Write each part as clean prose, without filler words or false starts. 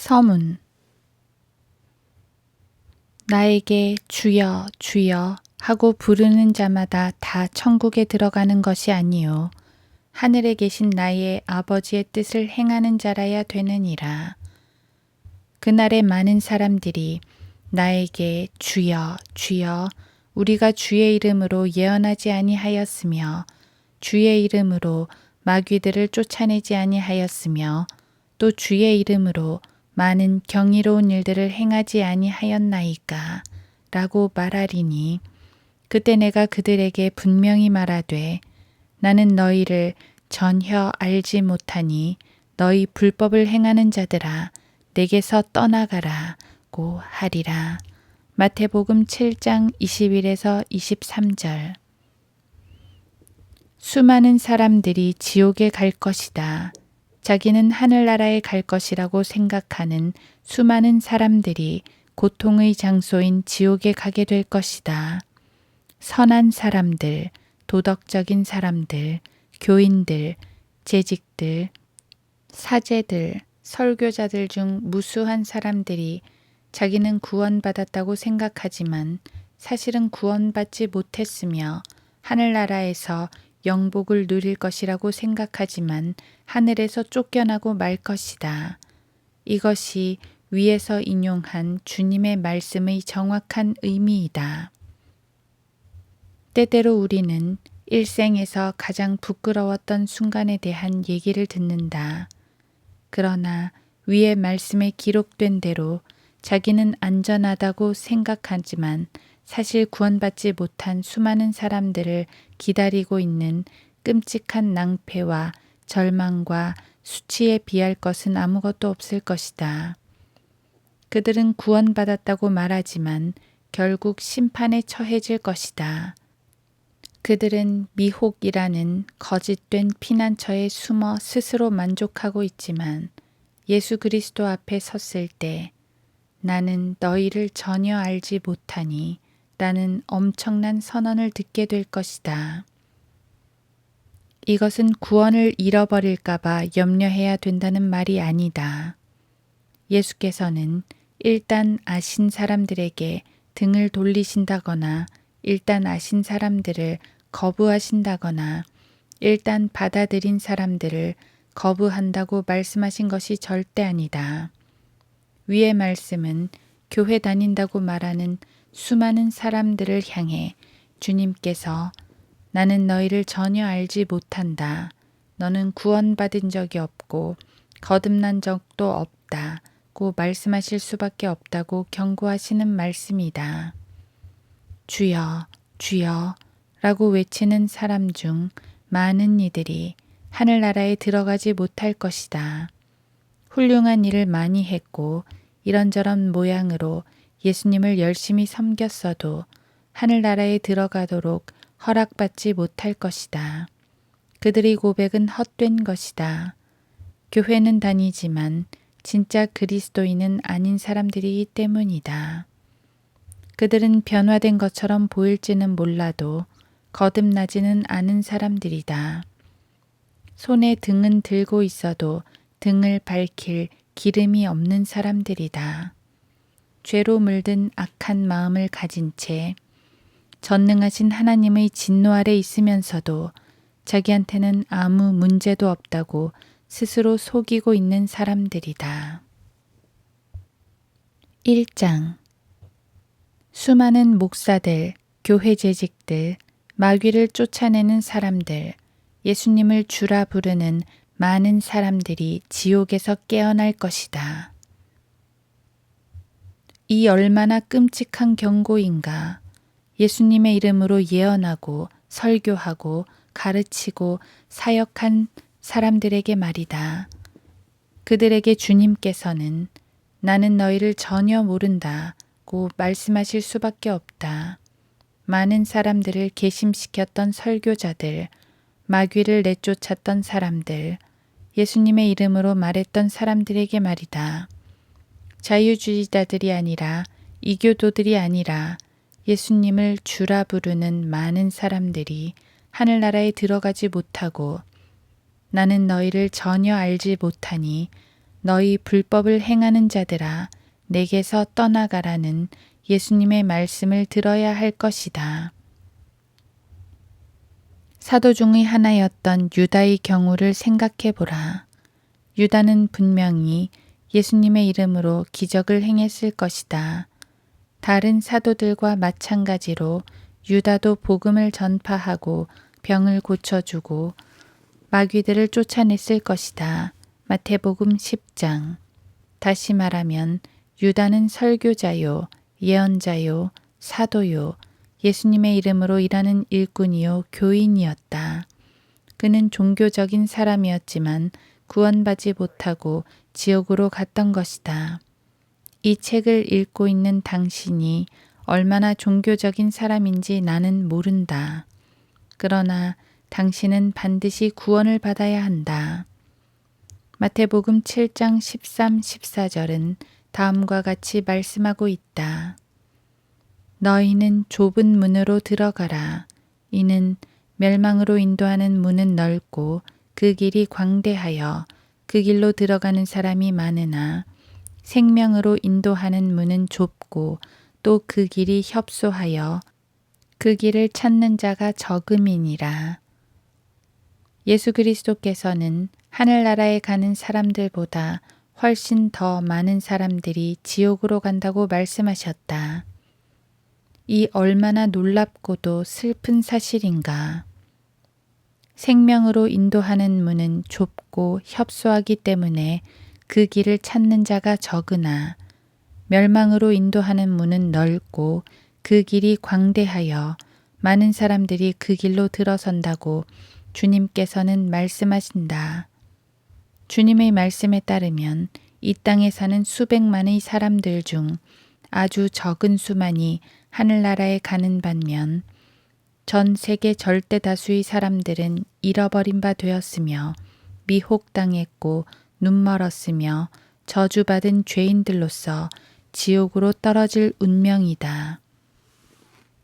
서문. 나에게 주여 주여 하고 부르는 자마다 다 천국에 들어가는 것이 아니요 하늘에 계신 나의 아버지의 뜻을 행하는 자라야 되느니라. 그날에 많은 사람들이 나에게 주여 주여 우리가 주의 이름으로 예언하지 아니하였으며 주의 이름으로 마귀들을 쫓아내지 아니하였으며 또 주의 이름으로 많은 경이로운 일들을 행하지 아니하였나이까 라고 말하리니 그때 내가 그들에게 분명히 말하되 나는 너희를 전혀 알지 못하니 너희 불법을 행하는 자들아 내게서 떠나가라고 하리라. 마태복음 7장 21에서 23절. 수많은 사람들이 지옥에 갈 것이다. 자기는 하늘나라에 갈 것이라고 생각하는 수많은 사람들이 고통의 장소인 지옥에 가게 될 것이다. 선한 사람들, 도덕적인 사람들, 교인들, 재직들, 사제들, 설교자들 중 무수한 사람들이 자기는 구원받았다고 생각하지만 사실은 구원받지 못했으며 하늘나라에서 영복을 누릴 것이라고 생각하지만 하늘에서 쫓겨나고 말 것이다. 이것이 위에서 인용한 주님의 말씀의 정확한 의미이다. 때때로 우리는 일생에서 가장 부끄러웠던 순간에 대한 얘기를 듣는다. 그러나 위의 말씀에 기록된 대로 자기는 안전하다고 생각하지만 사실 구원받지 못한 수많은 사람들을 기다리고 있는 끔찍한 낭패와 절망과 수치에 비할 것은 아무것도 없을 것이다. 그들은 구원받았다고 말하지만 결국 심판에 처해질 것이다. 그들은 미혹이라는 거짓된 피난처에 숨어 스스로 만족하고 있지만 예수 그리스도 앞에 섰을 때 나는 너희를 전혀 알지 못하니 라는 엄청난 선언을 듣게 될 것이다. 이것은 구원을 잃어버릴까봐 염려해야 된다는 말이 아니다. 예수께서는 일단 아신 사람들에게 등을 돌리신다거나 일단 아신 사람들을 거부하신다거나 일단 받아들인 사람들을 거부한다고 말씀하신 것이 절대 아니다. 위의 말씀은 교회 다닌다고 말하는 수많은 사람들을 향해 주님께서 나는 너희를 전혀 알지 못한다. 너는 구원받은 적이 없고 거듭난 적도 없다고 말씀하실 수밖에 없다고 경고하시는 말씀이다. 주여 주여 라고 외치는 사람 중 많은 이들이 하늘나라에 들어가지 못할 것이다. 훌륭한 일을 많이 했고 이런저런 모양으로 예수님을 열심히 섬겼어도 하늘나라에 들어가도록 허락받지 못할 것이다. 그들의 고백은 헛된 것이다. 교회는 다니지만 진짜 그리스도인은 아닌 사람들이기 때문이다. 그들은 변화된 것처럼 보일지는 몰라도 거듭나지는 않은 사람들이다. 손에 등은 들고 있어도 등을 밝힐 기름이 없는 사람들이다. 죄로 물든 악한 마음을 가진 채 전능하신 하나님의 진노 아래 있으면서도 자기한테는 아무 문제도 없다고 스스로 속이고 있는 사람들이다. 1장. 수많은 목사들, 교회 재직들, 마귀를 쫓아내는 사람들, 예수님을 주라 부르는 많은 사람들이 지옥에서 깨어날 것이다. 이 얼마나 끔찍한 경고인가. 예수님의 이름으로 예언하고 설교하고 가르치고 사역한 사람들에게 말이다. 그들에게 주님께서는 나는 너희를 전혀 모른다고 말씀하실 수밖에 없다. 많은 사람들을 괘씸시켰던 설교자들, 마귀를 내쫓았던 사람들, 예수님의 이름으로 말했던 사람들에게 말이다. 자유주의자들이 아니라 이교도들이 아니라 예수님을 주라 부르는 많은 사람들이 하늘나라에 들어가지 못하고 나는 너희를 전혀 알지 못하니 너희 불법을 행하는 자들아 내게서 떠나가라는 예수님의 말씀을 들어야 할 것이다. 사도 중의 하나였던 유다의 경우를 생각해 보라. 유다는 분명히 예수님의 이름으로 기적을 행했을 것이다. 다른 사도들과 마찬가지로 유다도 복음을 전파하고 병을 고쳐주고 마귀들을 쫓아냈을 것이다. 마태복음 10장. 다시 말하면 유다는 설교자요, 예언자요, 사도요, 예수님의 이름으로 일하는 일꾼이요, 교인이었다. 그는 종교적인 사람이었지만 구원받지 못하고 지옥으로 갔던 것이다. 이 책을 읽고 있는 당신이 얼마나 종교적인 사람인지 나는 모른다. 그러나 당신은 반드시 구원을 받아야 한다. 마태복음 7장 13, 14절은 다음과 같이 말씀하고 있다. 너희는 좁은 문으로 들어가라. 이는 멸망으로 인도하는 문은 넓고 그 길이 광대하여 그 길로 들어가는 사람이 많으나 생명으로 인도하는 문은 좁고 또 그 길이 협소하여 그 길을 찾는 자가 적음이니라. 예수 그리스도께서는 하늘나라에 가는 사람들보다 훨씬 더 많은 사람들이 지옥으로 간다고 말씀하셨다. 이 얼마나 놀랍고도 슬픈 사실인가. 생명으로 인도하는 문은 좁고 협소하기 때문에 그 길을 찾는 자가 적으나 멸망으로 인도하는 문은 넓고 그 길이 광대하여 많은 사람들이 그 길로 들어선다고 주님께서는 말씀하신다. 주님의 말씀에 따르면 이 땅에 사는 수백만의 사람들 중 아주 적은 수만이 하늘나라에 가는 반면 전 세계 절대 다수의 사람들은 잃어버린 바 되었으며 미혹당했고 눈멀었으며 저주받은 죄인들로서 지옥으로 떨어질 운명이다.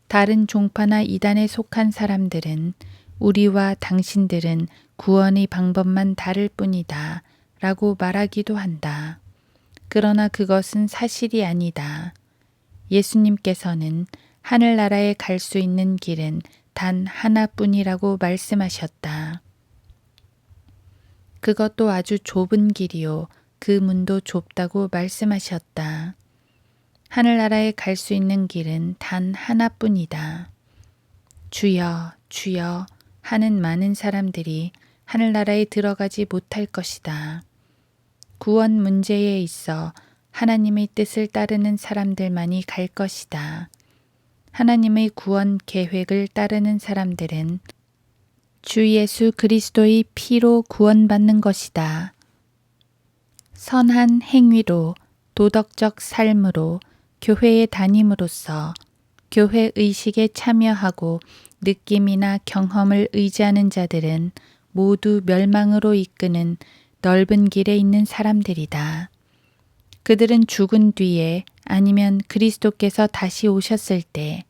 다른 종파나 이단에 속한 사람들은 우리와 당신들은 구원의 방법만 다를 뿐이다 라고 말하기도 한다. 그러나 그것은 사실이 아니다. 예수님께서는 하늘나라에 갈 수 있는 길은 단 하나뿐이라고 말씀하셨다. 그것도 아주 좁은 길이요. 그 문도 좁다고 말씀하셨다. 하늘나라에 갈 수 있는 길은 단 하나뿐이다. 주여, 주여 하는 많은 사람들이 하늘나라에 들어가지 못할 것이다. 구원 문제에 있어 하나님의 뜻을 따르는 사람들만이 갈 것이다. 하나님의 구원 계획을 따르는 사람들은 주 예수 그리스도의 피로 구원받는 것이다. 선한 행위로, 도덕적 삶으로, 교회에 다님으로써 교회 의식에 참여하고 느낌이나 경험을 의지하는 자들은 모두 멸망으로 이끄는 넓은 길에 있는 사람들이다. 그들은 죽은 뒤에 아니면 그리스도께서 다시 오셨을 때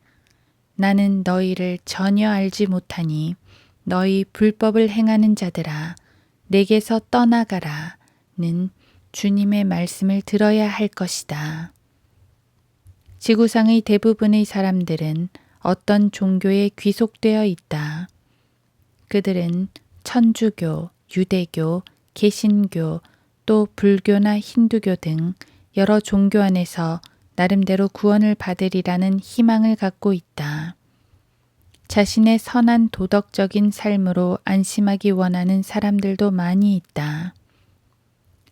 나는 너희를 전혀 알지 못하니 너희 불법을 행하는 자들아 내게서 떠나가라는 주님의 말씀을 들어야 할 것이다. 지구상의 대부분의 사람들은 어떤 종교에 귀속되어 있다. 그들은 천주교, 유대교, 개신교, 또 불교나 힌두교 등 여러 종교 안에서 나름대로 구원을 받으리라는 희망을 갖고 있다. 자신의 선한 도덕적인 삶으로 안심하기 원하는 사람들도 많이 있다.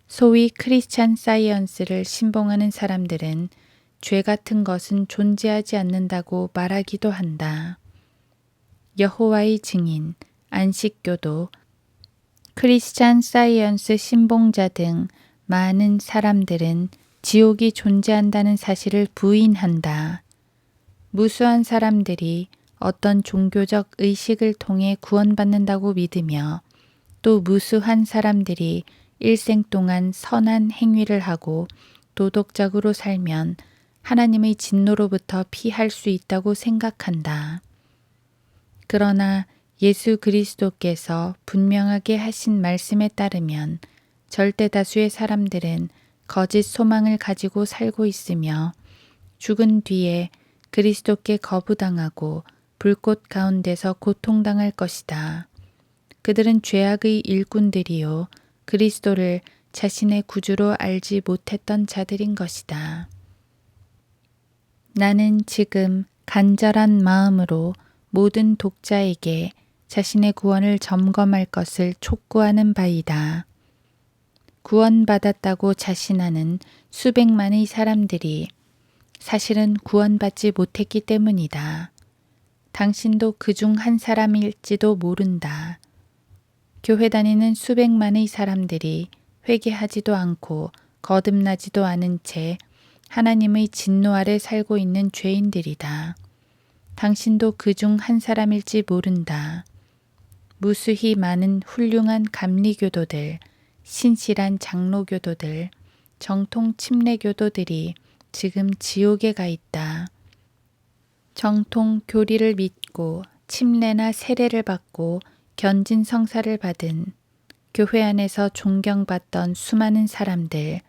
소위 크리스찬 사이언스를 신봉하는 사람들은 죄 같은 것은 존재하지 않는다고 말하기도 한다. 여호와의 증인, 안식교도, 크리스찬 사이언스 신봉자 등 많은 사람들은 지옥이 존재한다는 사실을 부인한다. 무수한 사람들이 어떤 종교적 의식을 통해 구원받는다고 믿으며 또 무수한 사람들이 일생 동안 선한 행위를 하고 도덕적으로 살면 하나님의 진노로부터 피할 수 있다고 생각한다. 그러나 예수 그리스도께서 분명하게 하신 말씀에 따르면 절대 다수의 사람들은 거짓 소망을 가지고 살고 있으며 죽은 뒤에 그리스도께 거부당하고 불꽃 가운데서 고통당할 것이다. 그들은 죄악의 일꾼들이요 그리스도를 자신의 구주로 알지 못했던 자들인 것이다. 나는 지금 간절한 마음으로 모든 독자에게 자신의 구원을 점검할 것을 촉구하는 바이다. 구원받았다고 자신하는 수백만의 사람들이 사실은 구원받지 못했기 때문이다. 당신도 그중 한 사람일지도 모른다. 교회 다니는 수백만의 사람들이 회개하지도 않고 거듭나지도 않은 채 하나님의 진노 아래 살고 있는 죄인들이다. 당신도 그중 한 사람일지 모른다. 무수히 많은 훌륭한 감리교도들, 신실한 장로교도들, 정통 침례교도들이 지금 지옥에 가 있다. 정통 교리를 믿고 침례나 세례를 받고 견진 성사를 받은 교회 안에서 존경받던 수많은 사람들,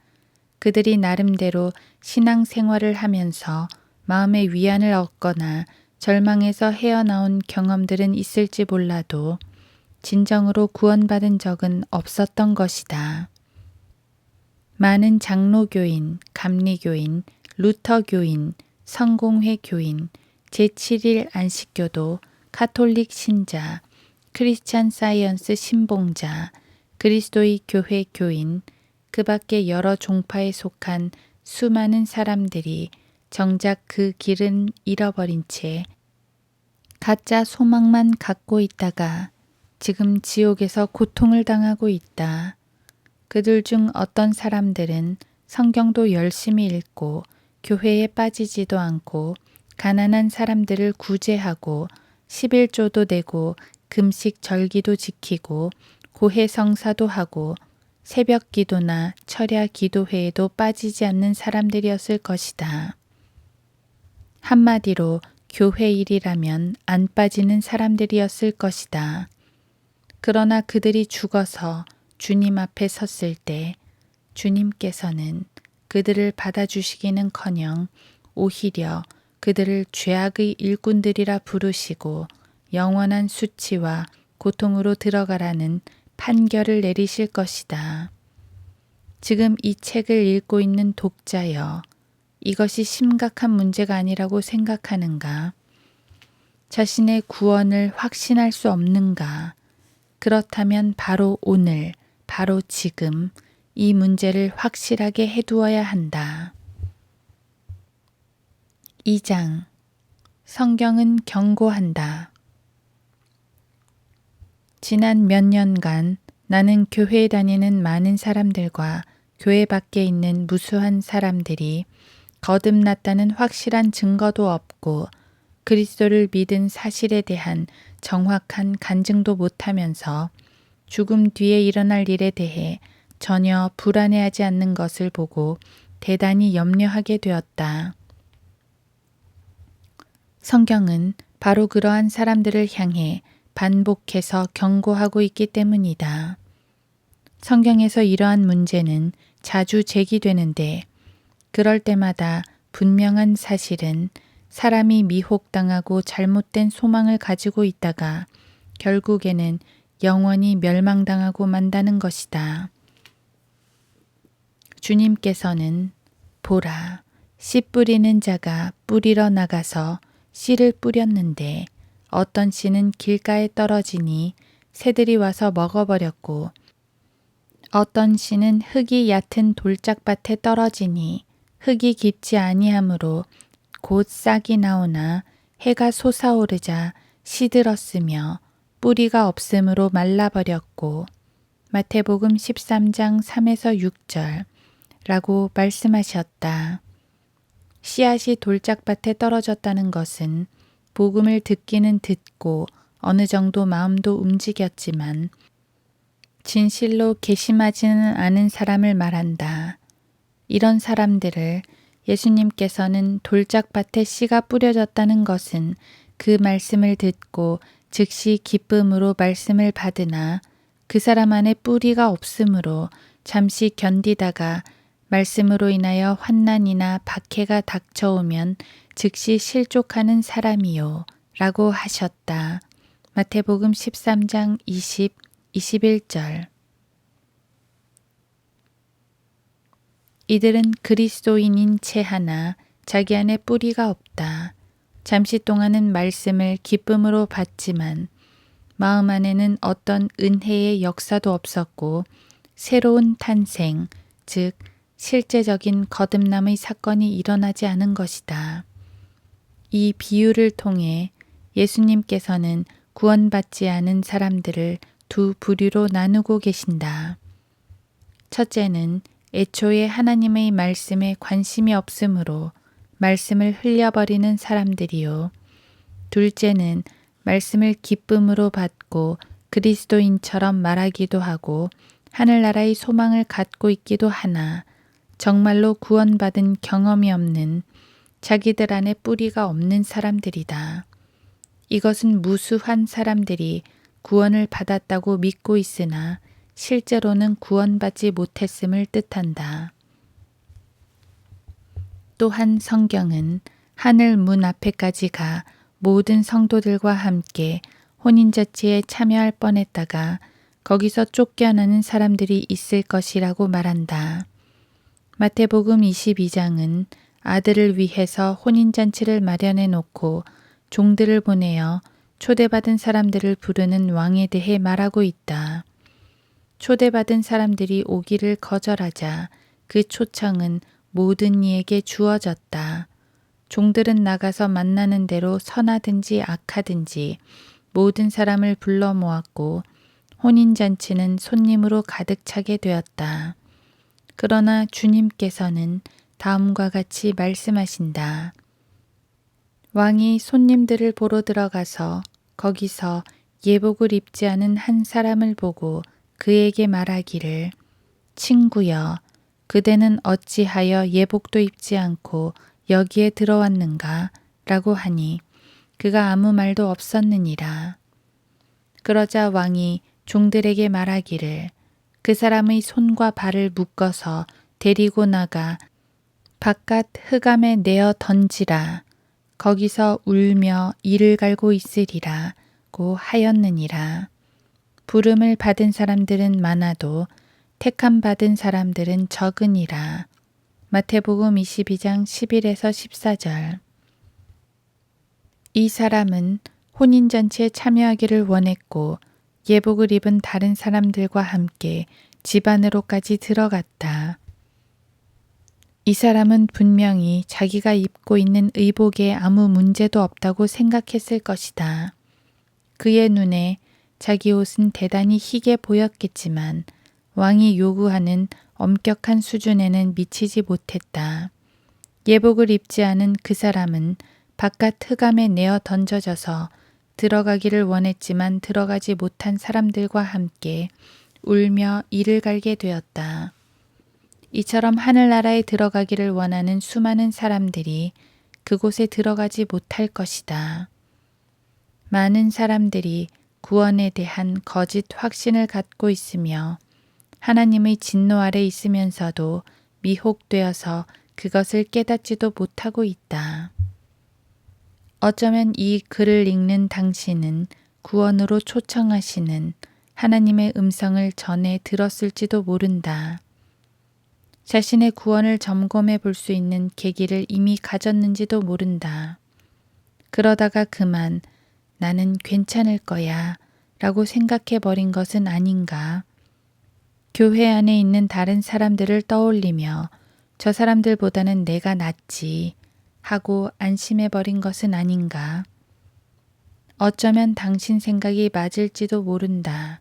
그들이 나름대로 신앙생활을 하면서 마음의 위안을 얻거나 절망에서 헤어나온 경험들은 있을지 몰라도 진정으로 구원받은 적은 없었던 것이다. 많은 장로교인, 감리교인, 루터교인, 성공회 교인, 제7일 안식교도, 카톨릭 신자, 크리스찬 사이언스 신봉자, 그리스도의 교회 교인, 그 밖에 여러 종파에 속한 수많은 사람들이 정작 그 길은 잃어버린 채 가짜 소망만 갖고 있다가 지금 지옥에서 고통을 당하고 있다. 그들 중 어떤 사람들은 성경도 열심히 읽고 교회에 빠지지도 않고 가난한 사람들을 구제하고 11조도 내고 금식 절기도 지키고 고해 성사도 하고 새벽 기도나 철야 기도회에도 빠지지 않는 사람들이었을 것이다. 한마디로 교회 일이라면 안 빠지는 사람들이었을 것이다. 그러나 그들이 죽어서 주님 앞에 섰을 때 주님께서는 그들을 받아주시기는커녕 오히려 그들을 죄악의 일꾼들이라 부르시고 영원한 수치와 고통으로 들어가라는 판결을 내리실 것이다. 지금 이 책을 읽고 있는 독자여, 이것이 심각한 문제가 아니라고 생각하는가? 자신의 구원을 확신할 수 없는가? 그렇다면 바로 오늘, 바로 지금 이 문제를 확실하게 해두어야 한다. 2장. 성경은 경고한다. 지난 몇 년간 나는 교회에 다니는 많은 사람들과 교회 밖에 있는 무수한 사람들이 거듭났다는 확실한 증거도 없고 그리스도를 믿은 사실에 대한 정확한 간증도 못하면서 죽음 뒤에 일어날 일에 대해 전혀 불안해하지 않는 것을 보고 대단히 염려하게 되었다. 성경은 바로 그러한 사람들을 향해 반복해서 경고하고 있기 때문이다. 성경에서 이러한 문제는 자주 제기되는데 그럴 때마다 분명한 사실은 사람이 미혹당하고 잘못된 소망을 가지고 있다가 결국에는 영원히 멸망당하고 만다는 것이다. 주님께서는 보라, 씨 뿌리는 자가 뿌리러 나가서 씨를 뿌렸는데 어떤 씨는 길가에 떨어지니 새들이 와서 먹어버렸고 어떤 씨는 흙이 얕은 돌짝밭에 떨어지니 흙이 깊지 아니하므로 곧 싹이 나오나 해가 솟아오르자 시들었으며 뿌리가 없으므로 말라버렸고 마태복음 13장 3에서 6절 라고 말씀하셨다. 씨앗이 돌짝밭에 떨어졌다는 것은 복음을 듣기는 듣고 어느 정도 마음도 움직였지만 진실로 개심하지는 않은 사람을 말한다. 이런 사람들을 예수님께서는 돌짝밭에 씨가 뿌려졌다는 것은 그 말씀을 듣고 즉시 기쁨으로 말씀을 받으나 그 사람 안에 뿌리가 없으므로 잠시 견디다가 말씀으로 인하여 환난이나 박해가 닥쳐오면 즉시 실족하는 사람이요 라고 하셨다. 마태복음 13장 20, 21절. 이들은 그리스도인인 채 하나 자기 안에 뿌리가 없다. 잠시 동안은 말씀을 기쁨으로 받지만 마음 안에는 어떤 은혜의 역사도 없었고 새로운 탄생, 즉 실제적인 거듭남의 사건이 일어나지 않은 것이다. 이 비유를 통해 예수님께서는 구원받지 않은 사람들을 두 부류로 나누고 계신다. 첫째는 애초에 하나님의 말씀에 관심이 없으므로 말씀을 흘려버리는 사람들이요. 둘째는 말씀을 기쁨으로 받고 그리스도인처럼 말하기도 하고 하늘나라의 소망을 갖고 있기도 하나 정말로 구원받은 경험이 없는 자기들 안에 뿌리가 없는 사람들이다. 이것은 무수한 사람들이 구원을 받았다고 믿고 있으나 실제로는 구원받지 못했음을 뜻한다. 또한 성경은 하늘 문 앞에까지 가 모든 성도들과 함께 혼인잔치에 참여할 뻔했다가 거기서 쫓겨나는 사람들이 있을 것이라고 말한다. 마태복음 22장은 아들을 위해서 혼인잔치를 마련해 놓고 종들을 보내어 초대받은 사람들을 부르는 왕에 대해 말하고 있다. 초대받은 사람들이 오기를 거절하자 그 초청은 모든 이에게 주어졌다. 종들은 나가서 만나는 대로 선하든지 악하든지 모든 사람을 불러 모았고 혼인잔치는 손님으로 가득 차게 되었다. 그러나 주님께서는 다음과 같이 말씀하신다. 왕이 손님들을 보러 들어가서 거기서 예복을 입지 않은 한 사람을 보고 그에게 말하기를 친구여, 그대는 어찌하여 예복도 입지 않고 여기에 들어왔는가? 라고 하니 그가 아무 말도 없었느니라. 그러자 왕이 종들에게 말하기를 그 사람의 손과 발을 묶어서 데리고 나가 바깥 흑암에 내어 던지라. 거기서 울며 이를 갈고 있으리라고 하였느니라. 부름을 받은 사람들은 많아도 택함 받은 사람들은 적으니라. 마태복음 22장 11에서 14절. 이 사람은 혼인잔치에 참여하기를 원했고 예복을 입은 다른 사람들과 함께 집 안으로까지 들어갔다. 이 사람은 분명히 자기가 입고 있는 의복에 아무 문제도 없다고 생각했을 것이다. 그의 눈에 자기 옷은 대단히 희게 보였겠지만 왕이 요구하는 엄격한 수준에는 미치지 못했다. 예복을 입지 않은 그 사람은 바깥 흑암에 내어 던져져서 들어가기를 원했지만 들어가지 못한 사람들과 함께 울며 이를 갈게 되었다. 이처럼 하늘나라에 들어가기를 원하는 수많은 사람들이 그곳에 들어가지 못할 것이다. 많은 사람들이 구원에 대한 거짓 확신을 갖고 있으며 하나님의 진노 아래 있으면서도 미혹되어서 그것을 깨닫지도 못하고 있다. 어쩌면 이 글을 읽는 당신은 구원으로 초청하시는 하나님의 음성을 전에 들었을지도 모른다. 자신의 구원을 점검해 볼 수 있는 계기를 이미 가졌는지도 모른다. 그러다가 그만 나는 괜찮을 거야 라고 생각해 버린 것은 아닌가. 교회 안에 있는 다른 사람들을 떠올리며 저 사람들보다는 내가 낫지 하고 안심해 버린 것은 아닌가. 어쩌면 당신 생각이 맞을지도 모른다.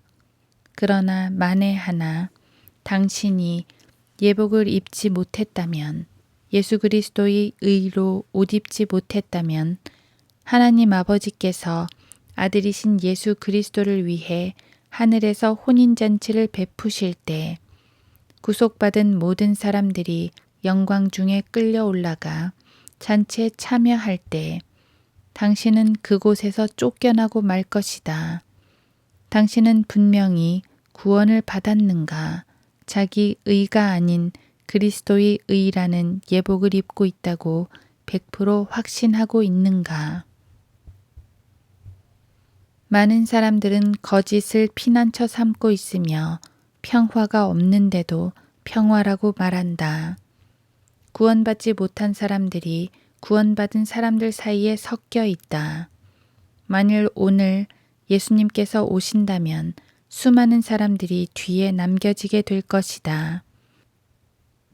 그러나 만에 하나 당신이 예복을 입지 못했다면, 예수 그리스도의 의로 옷 입지 못했다면 하나님 아버지께서 아들이신 예수 그리스도를 위해 하늘에서 혼인잔치를 베푸실 때 구속받은 모든 사람들이 영광 중에 끌려 올라가 잔치에 참여할 때 당신은 그곳에서 쫓겨나고 말 것이다. 당신은 분명히 구원을 받았는가? 자기 의가 아닌 그리스도의 의라는 예복을 입고 있다고 100% 확신하고 있는가? 많은 사람들은 거짓을 피난처 삼고 있으며 평화가 없는데도 평화라고 말한다. 구원받지 못한 사람들이 구원받은 사람들 사이에 섞여 있다. 만일 오늘 예수님께서 오신다면 수많은 사람들이 뒤에 남겨지게 될 것이다.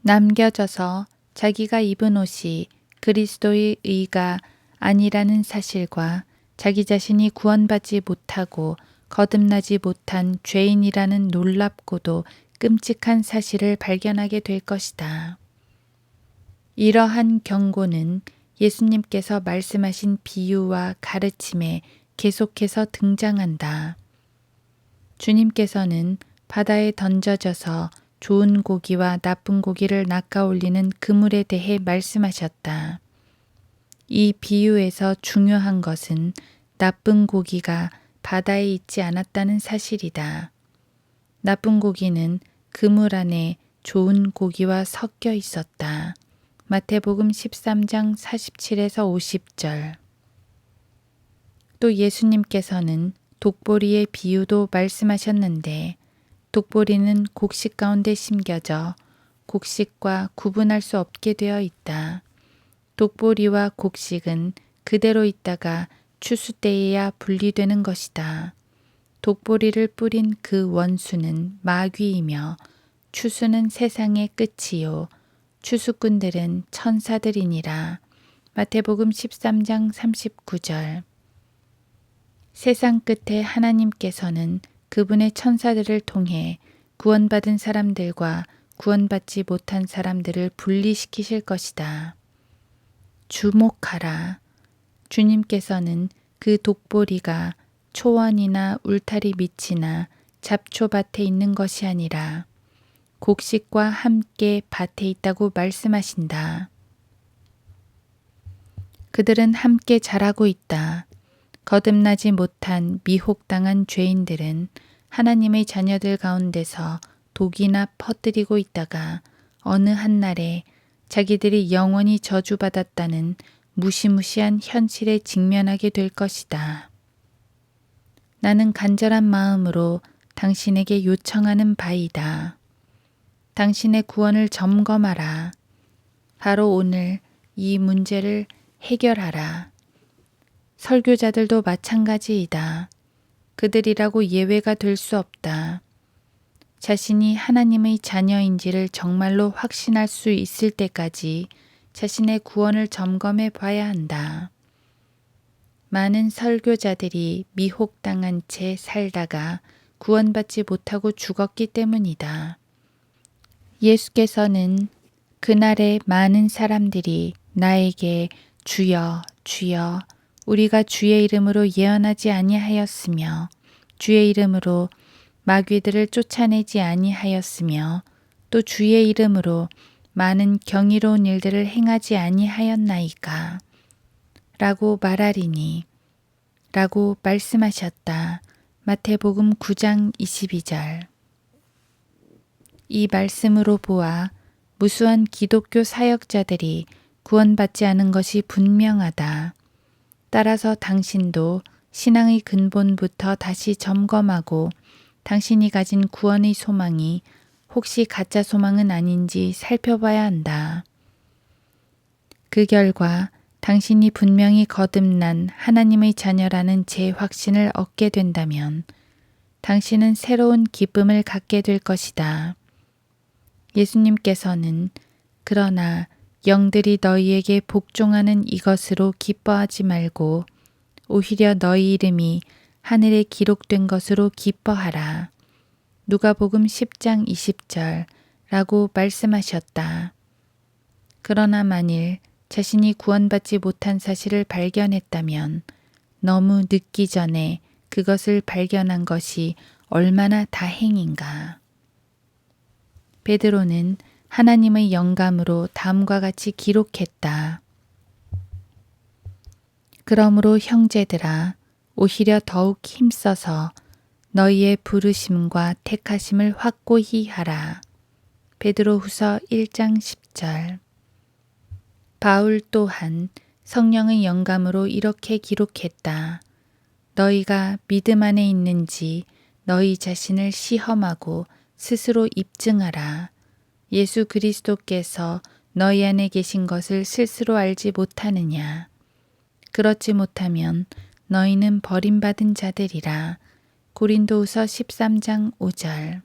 남겨져서 자기가 입은 옷이 그리스도의 의가 아니라는 사실과 자기 자신이 구원받지 못하고 거듭나지 못한 죄인이라는 놀랍고도 끔찍한 사실을 발견하게 될 것이다. 이러한 경고는 예수님께서 말씀하신 비유와 가르침에 계속해서 등장한다. 주님께서는 바다에 던져져서 좋은 고기와 나쁜 고기를 낚아올리는 그물에 대해 말씀하셨다. 이 비유에서 중요한 것은 나쁜 고기가 바다에 있지 않았다는 사실이다. 나쁜 고기는 그물 안에 좋은 고기와 섞여 있었다. 마태복음 13장 47에서 50절. 또 예수님께서는 독보리의 비유도 말씀하셨는데 독보리는 곡식 가운데 심겨져 곡식과 구분할 수 없게 되어 있다. 독보리와 곡식은 그대로 있다가 추수 때에야 분리되는 것이다. 독보리를 뿌린 그 원수는 마귀이며 추수는 세상의 끝이요 추수꾼들은 천사들이니라. 마태복음 13장 39절. 세상 끝에 하나님께서는 그분의 천사들을 통해 구원받은 사람들과 구원받지 못한 사람들을 분리시키실 것이다. 주목하라. 주님께서는 그 독보리가 초원이나 울타리 밑이나 잡초밭에 있는 것이 아니라 곡식과 함께 밭에 있다고 말씀하신다. 그들은 함께 자라고 있다. 거듭나지 못한 미혹당한 죄인들은 하나님의 자녀들 가운데서 독이나 퍼뜨리고 있다가 어느 한날에 자기들이 영원히 저주받았다는 무시무시한 현실에 직면하게 될 것이다. 나는 간절한 마음으로 당신에게 요청하는 바이다. 당신의 구원을 점검하라. 바로 오늘 이 문제를 해결하라. 설교자들도 마찬가지이다. 그들이라고 예외가 될 수 없다. 자신이 하나님의 자녀인지를 정말로 확신할 수 있을 때까지 자신의 구원을 점검해 봐야 한다. 많은 설교자들이 미혹당한 채 살다가 구원받지 못하고 죽었기 때문이다. 예수께서는 그날에 많은 사람들이 나에게 주여, 주여, 우리가 주의 이름으로 예언하지 아니하였으며 주의 이름으로 마귀들을 쫓아내지 아니하였으며 또 주의 이름으로 많은 경이로운 일들을 행하지 아니하였나이까 라고 말하리니 라고 말씀하셨다. 마태복음 9장 22절. 이 말씀으로 보아 무수한 기독교 사역자들이 구원받지 않은 것이 분명하다. 따라서 당신도 신앙의 근본부터 다시 점검하고 당신이 가진 구원의 소망이 혹시 가짜 소망은 아닌지 살펴봐야 한다. 그 결과 당신이 분명히 거듭난 하나님의 자녀라는 제 확신을 얻게 된다면 당신은 새로운 기쁨을 갖게 될 것이다. 예수님께서는 그러나 영들이 너희에게 복종하는 이것으로 기뻐하지 말고 오히려 너희 이름이 하늘에 기록된 것으로 기뻐하라. 누가복음 10장 20절 라고 말씀하셨다. 그러나 만일 자신이 구원받지 못한 사실을 발견했다면 너무 늦기 전에 그것을 발견한 것이 얼마나 다행인가. 베드로는 하나님의 영감으로 다음과 같이 기록했다. 그러므로 형제들아, 오히려 더욱 힘써서 너희의 부르심과 택하심을 확고히 하라. 베드로후서 1장 10절. 바울 또한 성령의 영감으로 이렇게 기록했다. 너희가 믿음 안에 있는지 너희 자신을 시험하고 스스로 입증하라. 예수 그리스도께서 너희 안에 계신 것을 스스로 알지 못하느냐. 그렇지 못하면 너희는 버림받은 자들이라. 고린도후서 13장 5절.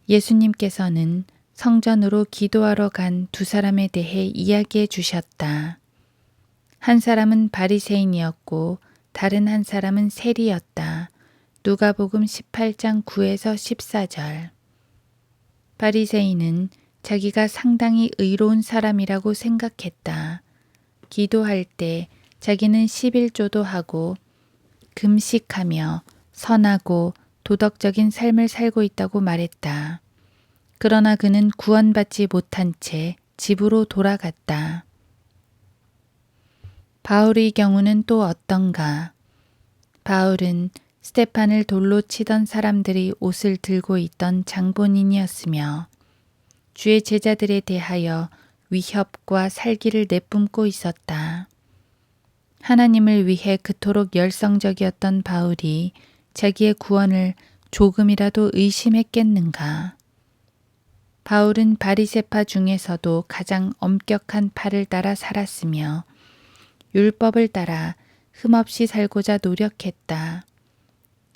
예수님께서는 성전으로 기도하러 간 두 사람에 대해 이야기해 주셨다. 한 사람은 바리새인이었고 다른 한 사람은 세리였다. 누가복음 18장 9에서 14절. 바리새인은 자기가 상당히 의로운 사람이라고 생각했다. 기도할 때 자기는 11조도 하고 금식하며 선하고 도덕적인 삶을 살고 있다고 말했다. 그러나 그는 구원받지 못한 채 집으로 돌아갔다. 바울의 경우는 또 어떤가? 바울은 스테판을 돌로 치던 사람들이 옷을 들고 있던 장본인이었으며 주의 제자들에 대하여 위협과 살기를 내뿜고 있었다. 하나님을 위해 그토록 열성적이었던 바울이 자기의 구원을 조금이라도 의심했겠는가? 바울은 바리새파 중에서도 가장 엄격한 파를 따라 살았으며 율법을 따라 흠없이 살고자 노력했다.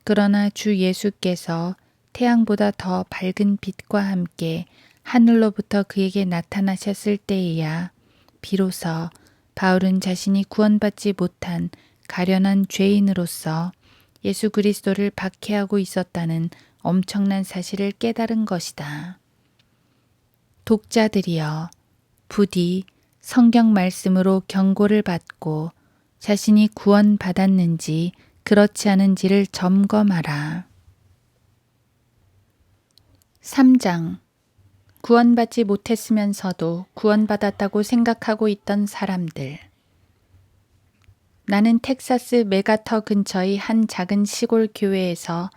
그러나 주 예수께서 태양보다 더 밝은 빛과 함께 하늘로부터 그에게 나타나셨을 때에야 비로소 바울은 자신이 구원받지 못한 가련한 죄인으로서 예수 그리스도를 박해하고 있었다는 엄청난 사실을 깨달은 것이다. 독자들이여, 부디 성경 말씀으로 경고를 받고 자신이 구원받았는지 그렇지 않은지를 점검하라. 3장. 구원받지 못했으면서도 구원받았다고 생각하고 있던 사람들. 나는 텍사스 메가터 근처의 한 작은 시골 교회에서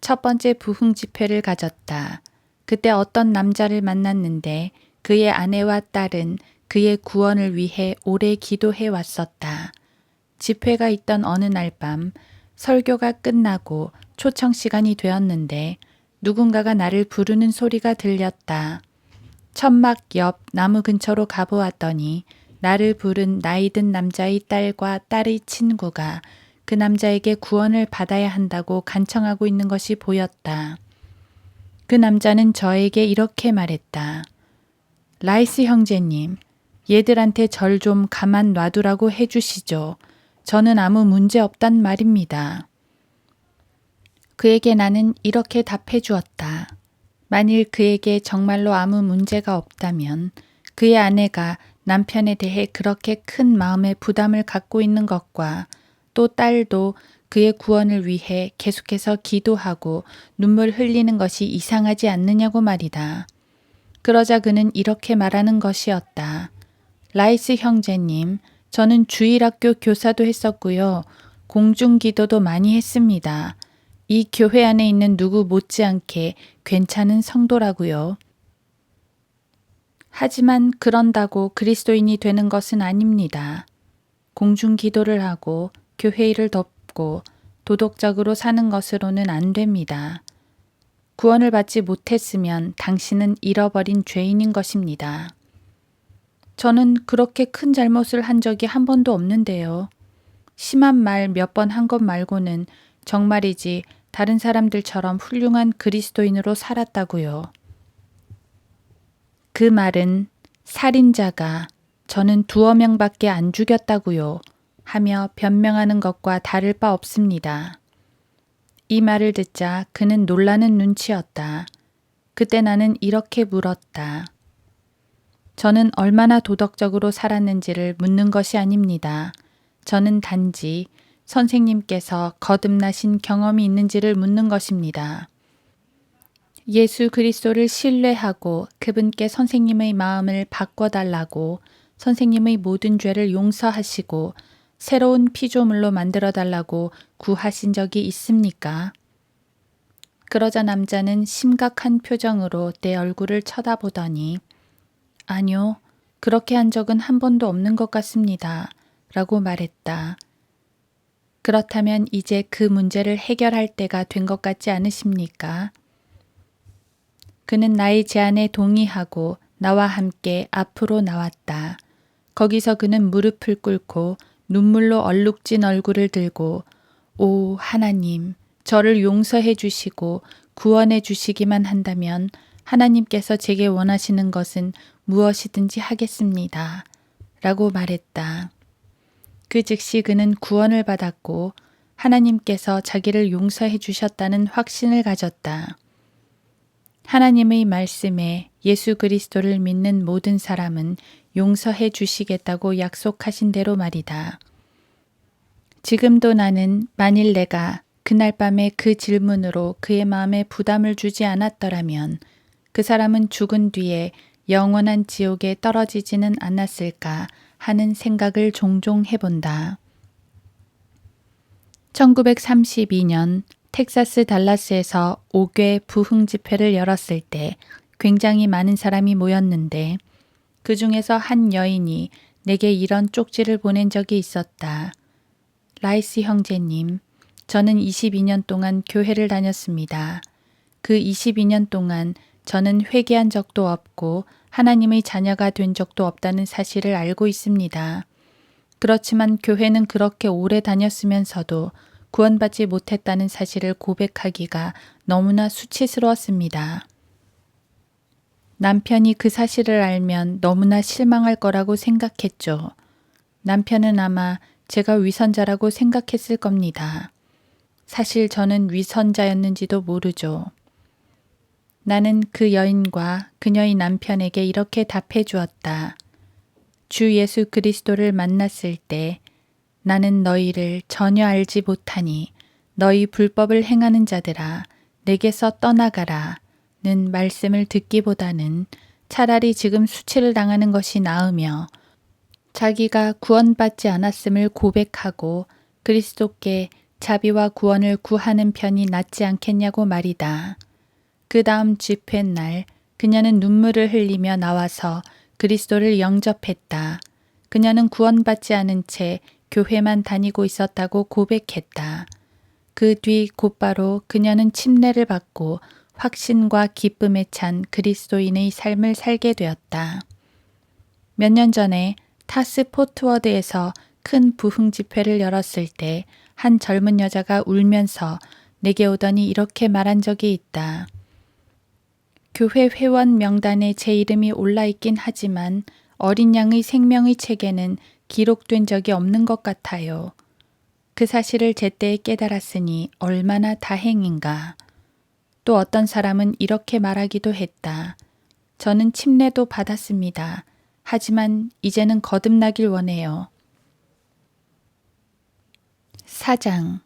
첫 번째 부흥 집회를 가졌다. 그때 어떤 남자를 만났는데 그의 아내와 딸은 그의 구원을 위해 오래 기도해 왔었다. 집회가 있던 어느 날 밤 설교가 끝나고 초청 시간이 되었는데 누군가가 나를 부르는 소리가 들렸다. 천막 옆 나무 근처로 가보았더니 나를 부른 나이든 남자의 딸과 딸의 친구가 그 남자에게 구원을 받아야 한다고 간청하고 있는 것이 보였다. 그 남자는 저에게 이렇게 말했다. 라이스 형제님, 얘들한테 절 좀 가만 놔두라고 해주시죠. 저는 아무 문제 없단 말입니다. 그에게 나는 이렇게 답해 주었다. 만일 그에게 정말로 아무 문제가 없다면 그의 아내가 남편에 대해 그렇게 큰 마음의 부담을 갖고 있는 것과 또 딸도 그의 구원을 위해 계속해서 기도하고 눈물 흘리는 것이 이상하지 않느냐고 말이다. 그러자 그는 이렇게 말하는 것이었다. 라이스 형제님, 저는 주일학교 교사도 했었고요. 공중기도도 많이 했습니다. 이 교회 안에 있는 누구 못지않게 괜찮은 성도라고요. 하지만 그런다고 그리스도인이 되는 것은 아닙니다. 공중기도를 하고 교회 일을 돕고 도덕적으로 사는 것으로는 안 됩니다. 구원을 받지 못했으면 당신은 잃어버린 죄인인 것입니다. 저는 그렇게 큰 잘못을 한 적이 한 번도 없는데요. 심한 말 몇 번 한 것 말고는 정말이지 다른 사람들처럼 훌륭한 그리스도인으로 살았다고요. 그 말은 살인자가 저는 2명밖에 안 죽였다고요 하며 변명하는 것과 다를 바 없습니다. 이 말을 듣자 그는 놀라는 눈치였다. 그때 나는 이렇게 물었다. 저는 얼마나 도덕적으로 살았는지를 묻는 것이 아닙니다. 저는 단지 선생님께서 거듭나신 경험이 있는지를 묻는 것입니다. 예수 그리스도를 신뢰하고 그분께 선생님의 마음을 바꿔달라고 선생님의 모든 죄를 용서하시고 새로운 피조물로 만들어달라고 구하신 적이 있습니까? 그러자 남자는 심각한 표정으로 내 얼굴을 쳐다보더니 아니요, 그렇게 한 적은 한 번도 없는 것 같습니다. 라고 말했다. 그렇다면 이제 그 문제를 해결할 때가 된 것 같지 않으십니까? 그는 나의 제안에 동의하고 나와 함께 앞으로 나왔다. 거기서 그는 무릎을 꿇고 눈물로 얼룩진 얼굴을 들고 오 하나님, 저를 용서해 주시고 구원해 주시기만 한다면 하나님께서 제게 원하시는 것은 무엇이든지 하겠습니다. 라고 말했다. 그 즉시 그는 구원을 받았고 하나님께서 자기를 용서해 주셨다는 확신을 가졌다. 하나님의 말씀에 예수 그리스도를 믿는 모든 사람은 용서해 주시겠다고 약속하신 대로 말이다. 지금도 나는 만일 내가 그날 밤에 그 질문으로 그의 마음에 부담을 주지 않았더라면 그 사람은 죽은 뒤에 영원한 지옥에 떨어지지는 않았을까 하는 생각을 종종 해본다. 1932년 텍사스 달라스에서 5개 부흥 집회를 열었을 때 굉장히 많은 사람이 모였는데 그 중에서 한 여인이 내게 이런 쪽지를 보낸 적이 있었다. 라이스 형제님, 저는 22년 동안 교회를 다녔습니다. 그 22년 동안 저는 회개한 적도 없고 하나님의 자녀가 된 적도 없다는 사실을 알고 있습니다. 그렇지만 교회는 그렇게 오래 다녔으면서도 구원받지 못했다는 사실을 고백하기가 너무나 수치스러웠습니다. 남편이 그 사실을 알면 너무나 실망할 거라고 생각했죠. 남편은 아마 제가 위선자라고 생각했을 겁니다. 사실 저는 위선자였는지도 모르죠. 나는 그 여인과 그녀의 남편에게 이렇게 답해 주었다. 주 예수 그리스도를 만났을 때 나는 너희를 전혀 알지 못하니 너희 불법을 행하는 자들아 내게서 떠나가라 는 말씀을 듣기보다는 차라리 지금 수치를 당하는 것이 나으며 자기가 구원받지 않았음을 고백하고 그리스도께 자비와 구원을 구하는 편이 낫지 않겠냐고 말이다. 그 다음 집회 날 그녀는 눈물을 흘리며 나와서 그리스도를 영접했다. 그녀는 구원받지 않은 채 교회만 다니고 있었다고 고백했다. 그 뒤 곧바로 그녀는 침례를 받고 확신과 기쁨에 찬 그리스도인의 삶을 살게 되었다. 몇 년 전에 타스 포트워드에서 큰 부흥 집회를 열었을 때 한 젊은 여자가 울면서 내게 오더니 이렇게 말한 적이 있다. 교회 회원 명단에 제 이름이 올라 있긴 하지만 어린 양의 생명의 책에는 기록된 적이 없는 것 같아요. 그 사실을 제때에 깨달았으니 얼마나 다행인가. 또 어떤 사람은 이렇게 말하기도 했다. 저는 침례도 받았습니다. 하지만 이제는 거듭나길 원해요. 4장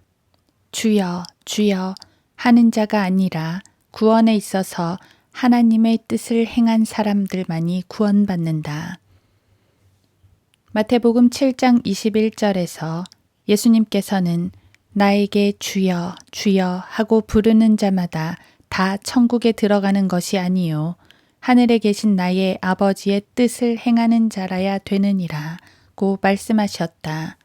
주여 주여 하는 자가 아니라 구원에 있어서 하나님의 뜻을 행한 사람들만이 구원받는다. 마태복음 7장 21절에서 예수님께서는 나에게 주여 주여 하고 부르는 자마다 다 천국에 들어가는 것이 아니요 하늘에 계신 나의 아버지의 뜻을 행하는 자라야 되느니라고 말씀하셨다.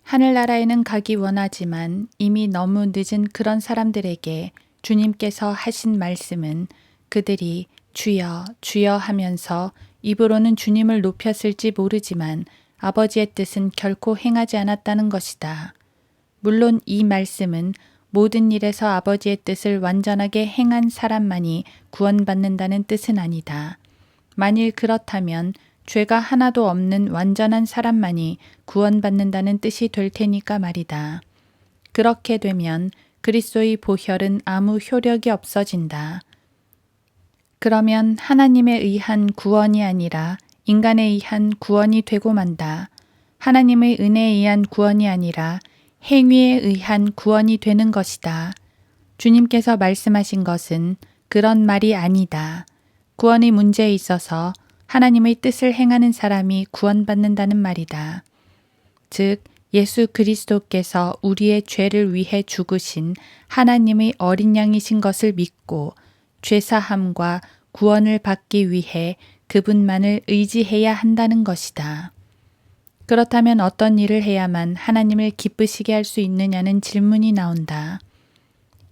하늘나라에는 가기 원하지만 이미 너무 늦은 그런 사람들에게 주님께서 하신 말씀은 그들이 주여 주여 하면서 입으로는 주님을 높였을지 모르지만 아버지의 뜻은 결코 행하지 않았다는 것이다. 물론 이 말씀은 모든 일에서 아버지의 뜻을 완전하게 행한 사람만이 구원받는다는 뜻은 아니다. 만일 그렇다면 죄가 하나도 없는 완전한 사람만이 구원받는다는 뜻이 될 테니까 말이다. 그렇게 되면 그리스도의 보혈은 아무 효력이 없어진다. 그러면 하나님에 의한 구원이 아니라 인간에 의한 구원이 되고 만다. 하나님의 은혜에 의한 구원이 아니라 행위에 의한 구원이 되는 것이다. 주님께서 말씀하신 것은 그런 말이 아니다. 구원의 문제에 있어서 하나님의 뜻을 행하는 사람이 구원받는다는 말이다. 즉 예수 그리스도께서 우리의 죄를 위해 죽으신 하나님의 어린 양이신 것을 믿고 죄사함과 구원을 받기 위해 그분만을 의지해야 한다는 것이다. 그렇다면 어떤 일을 해야만 하나님을 기쁘시게 할 수 있느냐는 질문이 나온다.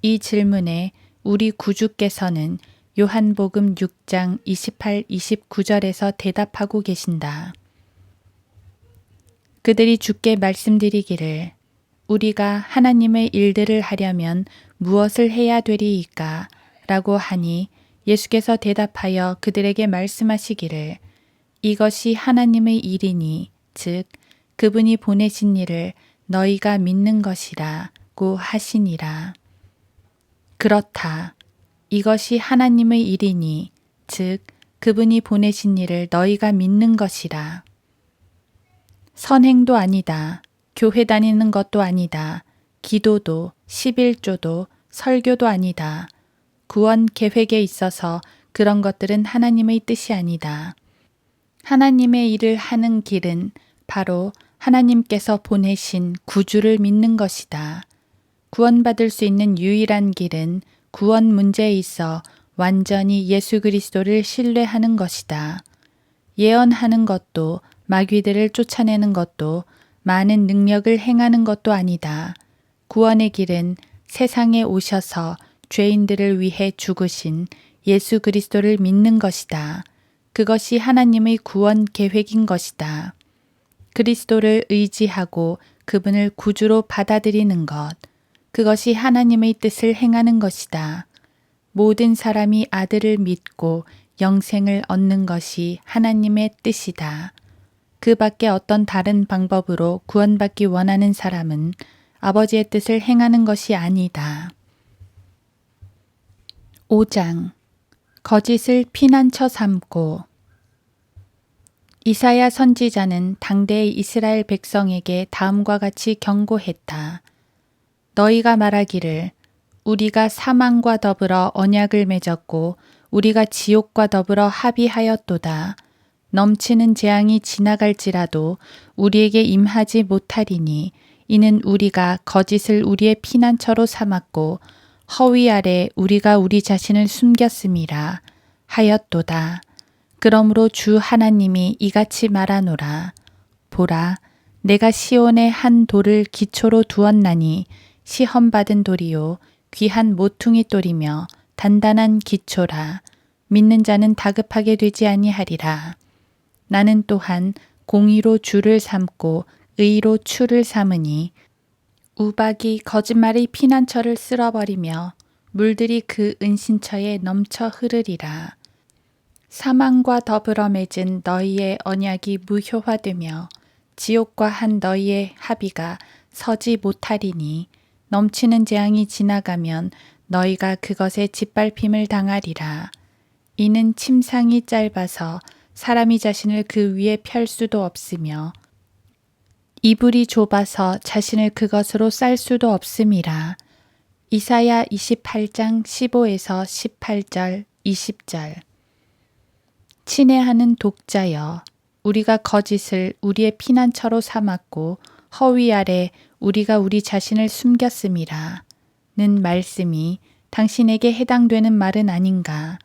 이 질문에 우리 구주께서는 요한복음 6장 28, 29절에서 대답하고 계신다. 그들이 주께 말씀드리기를 우리가 하나님의 일들을 하려면 무엇을 해야 되리이까? 라고 하니 예수께서 대답하여 그들에게 말씀하시기를 이것이 하나님의 일이니 즉 그분이 보내신 일을 너희가 믿는 것이라고 하시니라. 그렇다. 이것이 하나님의 일이니 즉 그분이 보내신 일을 너희가 믿는 것이라. 선행도 아니다. 교회 다니는 것도 아니다. 기도도, 11조도, 설교도 아니다. 구원 계획에 있어서 그런 것들은 하나님의 뜻이 아니다. 하나님의 일을 하는 길은 바로 하나님께서 보내신 구주를 믿는 것이다. 구원받을 수 있는 유일한 길은 구원 문제에 있어 완전히 예수 그리스도를 신뢰하는 것이다. 예언하는 것도 마귀들을 쫓아내는 것도 많은 능력을 행하는 것도 아니다. 구원의 길은 세상에 오셔서 죄인들을 위해 죽으신 예수 그리스도를 믿는 것이다. 그것이 하나님의 구원 계획인 것이다. 그리스도를 의지하고 그분을 구주로 받아들이는 것, 그것이 하나님의 뜻을 행하는 것이다. 모든 사람이 아들을 믿고 영생을 얻는 것이 하나님의 뜻이다. 그 밖에 어떤 다른 방법으로 구원받기 원하는 사람은 아버지의 뜻을 행하는 것이 아니다. 5장 거짓을 피난처 삼고 이사야 선지자는 당대의 이스라엘 백성에게 다음과 같이 경고했다. 너희가 말하기를 우리가 사망과 더불어 언약을 맺었고 우리가 지옥과 더불어 합의하였도다. 넘치는 재앙이 지나갈지라도 우리에게 임하지 못하리니 이는 우리가 거짓을 우리의 피난처로 삼았고 허위 아래 우리가 우리 자신을 숨겼음이라 하였도다. 그러므로 주 하나님이 이같이 말하노라. 보라, 내가 시온에 한 돌을 기초로 두었나니 시험받은 돌이요 귀한 모퉁이 돌이며 단단한 기초라. 믿는 자는 다급하게 되지 아니하리라. 나는 또한 공의로 주를 삼고 의로 추를 삼으니 우박이 거짓말의 피난처를 쓸어버리며 물들이 그 은신처에 넘쳐 흐르리라. 사망과 더불어 맺은 너희의 언약이 무효화되며 지옥과 한 너희의 합의가 서지 못하리니 넘치는 재앙이 지나가면 너희가 그것에 짓밟힘을 당하리라. 이는 침상이 짧아서 사람이 자신을 그 위에 펼 수도 없으며 이불이 좁아서 자신을 그것으로 쌀 수도 없음이라. 이사야 28장 15에서 18절 20절 친애하는 독자여, 우리가 거짓을 우리의 피난처로 삼았고 허위 아래 우리가 우리 자신을 숨겼음이라. 는 말씀이 당신에게 해당되는 말은 아닌가.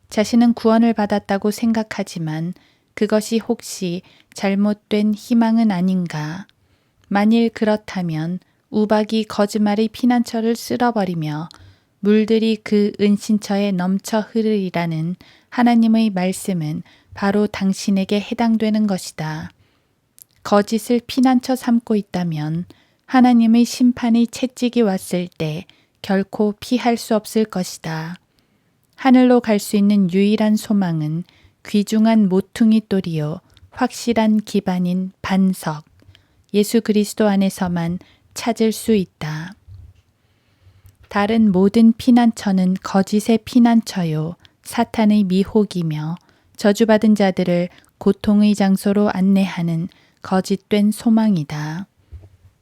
자신은 구원을 받았다고 생각하지만 그것이 혹시 잘못된 희망은 아닌가. 만일 그렇다면 우박이 거짓말의 피난처를 쓸어버리며 물들이 그 은신처에 넘쳐 흐르리라는 하나님의 말씀은 바로 당신에게 해당되는 것이다. 거짓을 피난처 삼고 있다면 하나님의 심판의 채찍이 왔을 때 결코 피할 수 없을 것이다. 하늘로 갈 수 있는 유일한 소망은 귀중한 모퉁이 돌이요 확실한 기반인 반석, 예수 그리스도 안에서만 찾을 수 있다. 다른 모든 피난처는 거짓의 피난처요 사탄의 미혹이며 저주받은 자들을 고통의 장소로 안내하는 거짓된 소망이다.